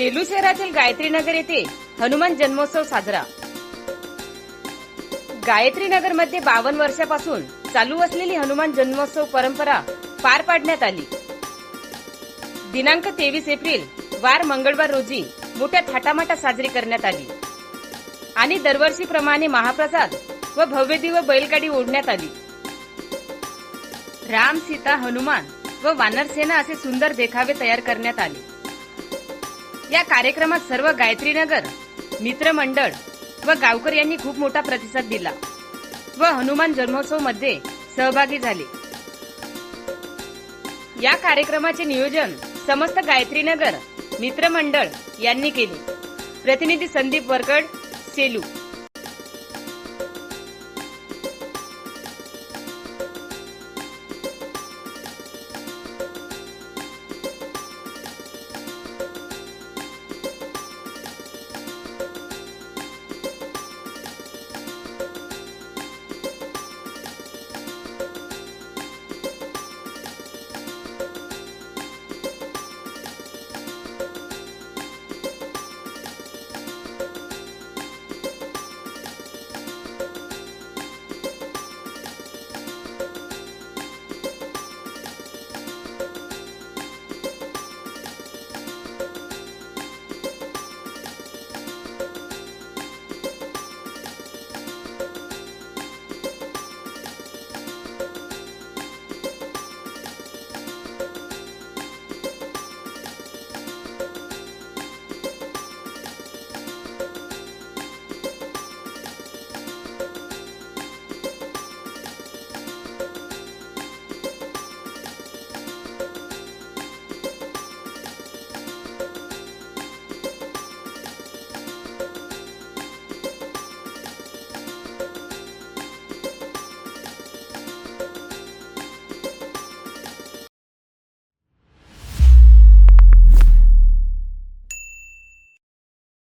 सेलू शहरातील गायत्री नगर येथे हनुमान जन्मोत्सव साजरा। गायत्री नगर मध्ये 52 वर्षापासून चालू असलेली हनुमान जन्मोत्सव परंपरा पार पाडण्यात आली। दिनांक 23 एप्रिल वार मंगळवार रोजी मोठ्या थाटामाटात साजरी करण्यात आली आणि दरवर्षीप्रमाणे महाप्रसाद व भव्यदिव्य बैलगाडी ओढण्यात आली। राम, सीता, हनुमान व वानरसेना असे सुंदर देखावे तयार करण्यात आले। या कार्यक्रमात सर्व गायत्री नगर मित्रमंडळ व गावकरी यांनी खूप मोठा प्रतिसाद दिला व हनुमान जन्मोत्सव मध्ये सहभागी झाले। या कार्यक्रमाचे नियोजन समस्त गायत्री नगर मित्रमंडळ यांनी केले। प्रतिनिधी संदीप वरकड, सेलू।